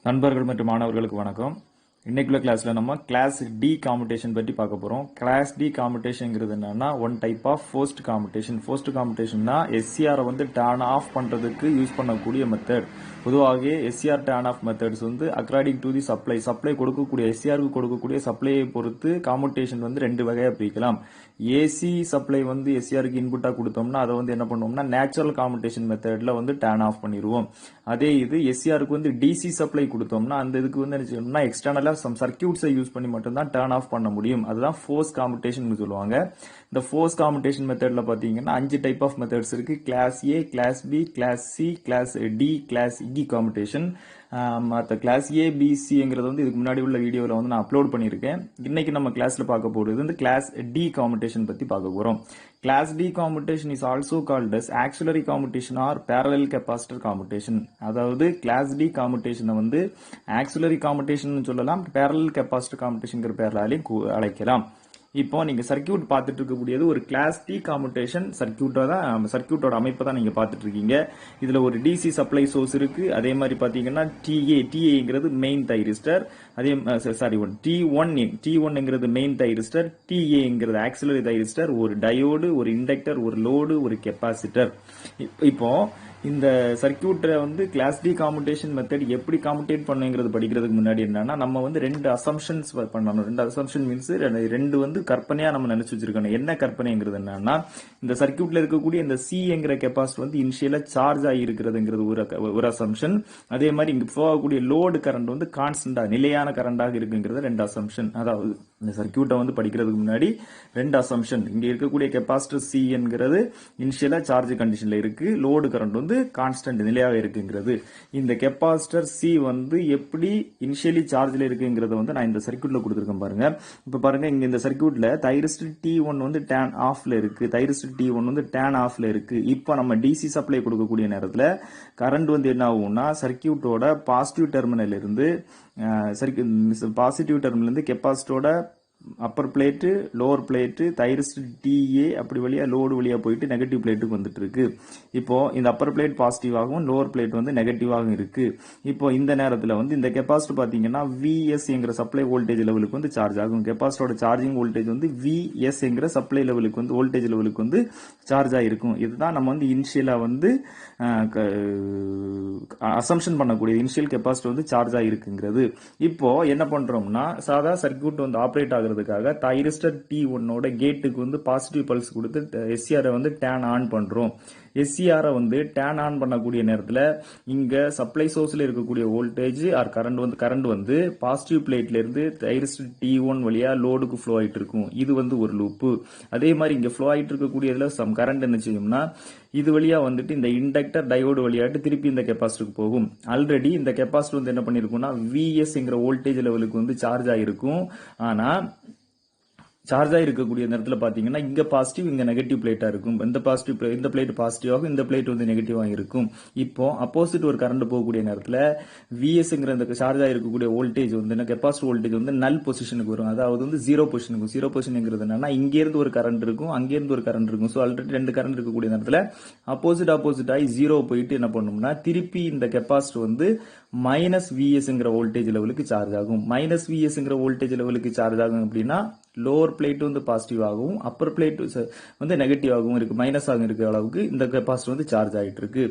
நண்பர்கள் மற்றும் மாணவர்களுக்கு வணக்கம். இன்னைக்குள்ள கிளாஸ்ல நம்ம கிளாஸ் டி காம்படிஷன் பற்றி பார்க்க போறோம். கிளாஸ் டி காம்படிஷன்ங்கிறது என்னன்னா one type of forced commutation. Forced காம்படிஷன்னா எஸ்சிஆரை வந்து டர்ன் ஆஃப் பண்றதுக்கு யூஸ் பண்ணக்கூடிய மெத்தட். பொதுவாக எஸ்சிஆர் டர்ன் ஆஃப் மெத்தட்ஸ் வந்து அக்கார்டிங் டு தி சப்ளை கொடுக்கக்கூடிய எஸ்சிஆருக்கு கொடுக்கக்கூடிய சப்ளையை பொறுத்து காம்படிஷன் வந்து ரெண்டு வகையா பிரிக்கலாம். ஏசி சப்ளை வந்து எஸ்சிஆருக்கு இன்புட்டா கொடுத்தோம்னா அதை வந்து என்ன பண்ணுவோம்னா நேச்சுரல் காம்படிஷன் மெத்தட்ல வந்து டர்ன் ஆஃப் பண்ணிடுவோம். அதே இது எஸ்சிஆருக்கு வந்து டிசி சப்ளை கொடுத்தோம்னா அந்த இதுக்கு வந்து என்ன செய்யணும்னா எக்ஸ்டர்னலா சம் சர்க்கியூட்ஸை யூஸ் பண்ணி மட்டும் தான் டர்ன் ஆஃப் பண்ண முடியும். அதுதான் ஃபோர்ஸ் காம்படிஷன் சொல்லுவாங்க. இந்த ஃபோர்ஸ் காம்படிஷன் மெத்தட்ல பாத்தீங்கன்னா 5 டைப் ஆஃப் மெத்தட்ஸ் இருக்கு. Class A, class B, class C, class D, class E commutation. மற்ற கிளாஸ் ஏ பி சிங்கிறது வந்து இதுக்கு முன்னாடி உள்ள வீடியோவில் வந்து நான் அப்லோட் பண்ணியிருக்கேன். இன்னைக்கு நம்ம கிளாஸ்ல பார்க்க போறது வந்து கிளாஸ் டி காம்படிஷன் பத்தி பார்க்க போறோம். Class D competition is also called as auxiliary competition or parallel capacitor competition. அதாவது கிளாஸ் டி காம்படிஷனை வந்து ஆக்சிலரி காம்படிஷன் சொல்லலாம், parallel capacitor காம்படிஷன்ங்கிற பேர்லாலையும் அழைக்கலாம். இப்போ நீங்க சர்க்கியூட் பார்த்துட்டு இருக்கக்கூடியது ஒரு கிளாஸ் டி காம்படிஷன் சர்க்கியூட்டோட அமைப்பை தான் நீங்க பார்த்துட்டு இருக்கீங்க. இதுல ஒரு டிசி சப்ளை சோர்ஸ் இருக்கு. அதே மாதிரி பாத்தீங்கன்னா டிஏங்கிறது மெயின் தைரிஸ்டர். அதே T1ங்கிறது மெயின் தைரிஸ்டர், டிஏங்கிறது ஆக்சிலரி தைரிஸ்டர், ஒரு டயோடு, ஒரு இண்டக்டர், ஒரு லோடு, ஒரு கெப்பாசிட்டர். இப்போ இந்த சர்க்கியூட்டை வந்து கிளாஸ் டி காம்படிஷன் மெத்தட் எப்படி காம்படேட் பண்ணுங்கிறது படிக்கிறதுக்கு முன்னாடி என்னன்னா நம்ம வந்து ரெண்டு அசம்ஷன்ஸ் பண்ணணும். ரெண்டு அசம்ஷன் மீன்ஸ் ரெண்டு வந்து கற்பனையா நம்ம நினைச்சு வச்சிருக்கணும். என்ன கற்பனைங்கிறது என்னன்னா இந்த சர்க்கியூட்ல இருக்கக்கூடிய இந்த சிங்கிற கெப்பாசிட்டி வந்து இனிஷியலா சார்ஜ் ஆகி இருக்கிறதுங்கிறது ஒரு அசம்ஷன். அதே மாதிரி இங்க போகக்கூடிய லோடு கரண்ட் வந்து கான்ஸ்டன்டா நிலையான கரண்டாக இருக்குங்கிறது ரெண்டு அசம்ஷன். அதாவது இந்த சர்க்கியூட்டை வந்து படிக்கிறதுக்கு முன்னாடி ரெண்டு அசம்ஷன். இங்க இருக்கக்கூடிய கெப்பாசிட்டர் சி என்கிறது இனிஷியலா சார்ஜ் கண்டிஷன்ல இருக்கு, லோடு கரண்ட் வந்து கான்ஸ்டன்ட் நிலையாக இருக்குங்கிறது. இந்த கெப்பாசிட்டர் சி வந்து எப்படி இனிஷியலி சார்ஜ்ல இருக்குங்கிறத வந்து நான் இந்த சர்க்கியூட்ல கொடுத்துருக்கேன் பாருங்க. இப்ப பாருங்க இங்க இந்த சர்க்கியூட்ல தைரிஸ்டர் T1 வந்து டேன் ஆஃப்ல இருக்கு, தைரிஸ்டர் T1 வந்து டேன் ஆஃப்ல இருக்கு. இப்போ நம்ம டிசி சப்ளை கொடுக்கக்கூடிய நேரத்துல கரண்ட் வந்து என்ன ஆகும்னா சர்க்கியூட்டோட பாசிட்டிவ் டெர்மினல் இருந்து கெப்பாசிட்டரோட upper plate, lower plate, thyristor டிஏ அப்படி வழியா லோடு வழியா போயிட்டு நெகட்டிவ் பிளேட்டுக்கு வந்துட்டு இருக்கு. இப்போ இந்த அப்பர் பிளேட் பாசிட்டிவாகவும் லோவர் பிளேட் வந்து நெகட்டிவாகவும் இருக்கு. இப்போ இந்த நேரத்தில் வந்து இந்த கெப்பாசிட்டர் பாத்தீங்கன்னா விஎஸ் என்கிற சப்ளை வோல்டேஜ் லெவலுக்கு வந்து சார்ஜ் ஆகும். கெப்பாசிட்டரோட சார்ஜிங் வோல்டேஜ் வந்து விஎஸ் என்கிற சப்ளை லெவலுக்கு வந்து வோல்டேஜ் லெவலுக்கு வந்து சார்ஜ் ஆயிருக்கும். இதுதான் நம்ம வந்து இனிஷியலா வந்து அசம்ஷன் பண்ணக்கூடிய இனிஷியல் கெப்பாசிட்டர் வந்து சார்ஜ் ஆயிருக்குங்கிறது. இப்போ என்ன பண்றோம்னா சாதா சர்க்கியூட் வந்து ஆப்ரேட் ஆகுறதுக்காக தைரிஸ்டர் T1 கேட்டுக்கு வந்து பாசிட்டிவ் பல்ஸ் கொடுத்து எஸ்சிஆரை வந்து டேன் ஆன் பண்றோம். எஸ்சிஆரை வந்து டேன் ஆன் பண்ணக்கூடிய நேரத்தில் இங்க சப்ளை சோர்ஸ்ல இருக்கக்கூடிய வோல்டேஜ் ஆர் கரண்ட் வந்து பாசிட்டிவ் பிளேட்ல இருந்து தைரிஸ்டர் T1 வழியா லோடுக்கு ஃப்ளோ ஆயிட்டு இருக்கும். இது வந்து ஒரு லூப்பு. அதே மாதிரி இங்க ஃப்ளோ ஆயிட்டு இருக்கக்கூடியதுல சம் கரண்ட் என்ன செய்யும்னா இது வழியா வந்துட்டு இந்த இண்டக்டர் டயோடு வழியாட்டு திருப்பி இந்த கெப்பாசிட்டருக்கு போகும். ஆல்ரெடி இந்த கெப்பாசிட்டர் வந்து என்ன பண்ணிருக்கும்னா விஎஸ்ங்கிற வோல்டேஜ் லெவலுக்கு வந்து சார்ஜ் ஆயிருக்கும். ஆனா சார்ஜ் ஆயிருக்கக்கூடிய நேரத்தில் பாத்தீங்கன்னா இங்க பாசிட்டிவ் இங்க நெகட்டிவ் பிளேட்டா இருக்கும். இந்த பிளேட் பாசிட்டிவாகும், இந்த பிளேட் வந்து நெகட்டிவா இருக்கும். இப்போ அப்போசிட் ஒரு கரண்ட் போகக்கூடிய நேரத்தில் விஎஸ்ங்கிற இந்த சார்ஜ் ஆயிருக்கக்கூடிய வோல்டேஜ் வந்து கெப்பாசிட்டர் வோல்டேஜ் வந்து நல் பொசிஷனுக்கு வரும். அதாவது வந்து ஜீரோ பொசிஷனுங்கிறது என்னன்னா இங்க இருந்து ஒரு கரண்ட் இருக்கும், அங்க இருந்து ஒரு கரண்ட் இருக்கும். ஸோ ஆல்ரெடி ரெண்டு கரண்ட் இருக்கக்கூடிய நேரத்தில் அப்போசிட் ஆகி ஜீரோ போயிட்டு என்ன பண்ணும்னா திருப்பி இந்த கெப்பாசிட்டர் வந்து மைனஸ் விஎஸ்ங்கிற வோல்டேஜ் லெவலுக்கு சார்ஜ் ஆகும். மைனஸ் விஎஸ்ங்கிற வோல்டேஜ் லெவலுக்கு சார்ஜ் ஆகும் அப்படின்னா லோவர் பிளேட் வந்து பாசிட்டிவ் ஆகவும் அப்பர் பிளேட் வந்து நெகட்டிவ் ஆகவும் இருக்கு, மைனஸ் ஆகும் இருக்கிற அளவுக்கு இந்த கெப்பாசிட்டர் வந்து சார்ஜ் ஆயிட்டு இருக்கு.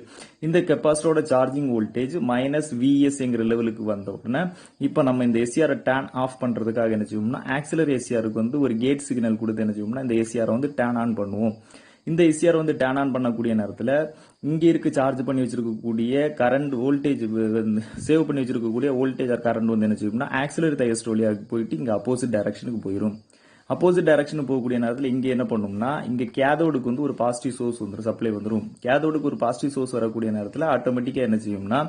இந்த கெப்பாசிட்டரோட சார்ஜிங் வோல்டேஜ் மைனஸ் விஎஸ்ங்கிற லெவலுக்கு வந்த உடனே இப்போ நம்ம இந்த எஸ்சிஆர் டேன் ஆஃப் பண்றதுக்காக என்ன செய்வோம்னா ஆக்சிலரி எஸ்சிஆருக்கு வந்து ஒரு கேட் சிக்னல் கொடுத்து என்ன செய்வோம்னா இந்த எஸ்சிஆர் வந்து டேன் ஆன் பண்ணுவோம். இந்த எஸ்சிஆர் வந்து டேன் ஆன் பண்ணக்கூடிய நேரத்தில் இங்க இருக்கு சார்ஜ் பண்ணி வச்சிருக்கக்கூடிய கரண்ட் வோல்டேஜ் சேவ் பண்ணி வச்சிருக்கக்கூடிய வோல்டேஜ் ஆர் கரண்ட் வந்து என்ன செய்யும்னா ஆக்சிலரி தைரிஸ்டர் வழியா போயிட்டு இங்க அப்போசிட் டைரக்ஷனுக்கு போயிடும். அப்போசிட் டைரக்ஷனுக்கு போகக்கூடிய நேரத்தில் இங்க என்ன பண்ணும்னா இங்க கேதோடுக்கு வந்து ஒரு பாசிட்டிவ் சோர்ஸ் வந்துடும், சப்ளை வந்துடும். கேதோடுக்கு ஒரு பாசிட்டிவ் சோர்ஸ் வரக்கூடிய நேரத்தில் ஆட்டோமேட்டிக்கா என்ன செய்யும்னா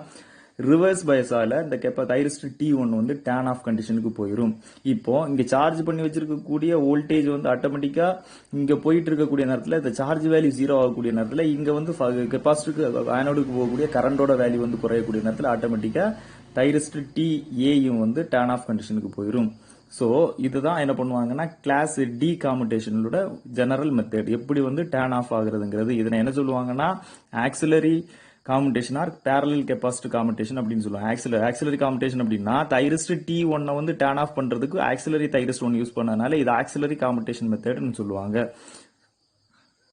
ரிவர்ஸ் பயஸால இந்த தைரிஸ்டர் T1 வந்து டேன் ஆஃப் கண்டிஷனுக்கு போயிடும். இப்போ இங்க சார்ஜ் பண்ணி வச்சிருக்கக்கூடிய வோல்டேஜ் வந்து ஆட்டோமேட்டிக்கா இங்க போயிட்டு இருக்கக்கூடிய நேரத்தில் இந்த சார்ஜ் வேல்யூ ஜீரோ ஆகக்கூடிய நேரத்தில் இங்க வந்து கெப்பாசிட்டருக்கு ஆனோடுக்கு போகக்கூடிய கரண்டோட வேல்யூ வந்து குறையக்கூடிய நேரத்தில் ஆட்டோமேட்டிக்கா தைரிஸ்டர் TAயும் வந்து டேன் ஆஃப் கண்டிஷனுக்கு போயிடும். சோ இதுதான் என்ன பண்ணுவாங்கன்னா கிளாஸ் டி காம்படிஷனோட ஜெனரல் மெத்தட் எப்படி வந்து டேன் ஆஃப் ஆகுறதுங்கிறது. இதனை என்ன சொல்லுவாங்கன்னா auxiliary commutation or parallel capacitor commutation அப்படின்னு சொல்லுவாங்க. ஆக்சிலரி காமுடேஷன் அப்படின்னா தைரிஸ்ட் T1 வந்து டர்ன் ஆஃப் பண்றதுக்கு ஆக்சிலரி தைரிஸ்ட் ஒன் யூஸ் பண்ணனால இது ஆக்சிலரி காமுடேஷன் மெத்தட்னு சொல்லுவாங்க.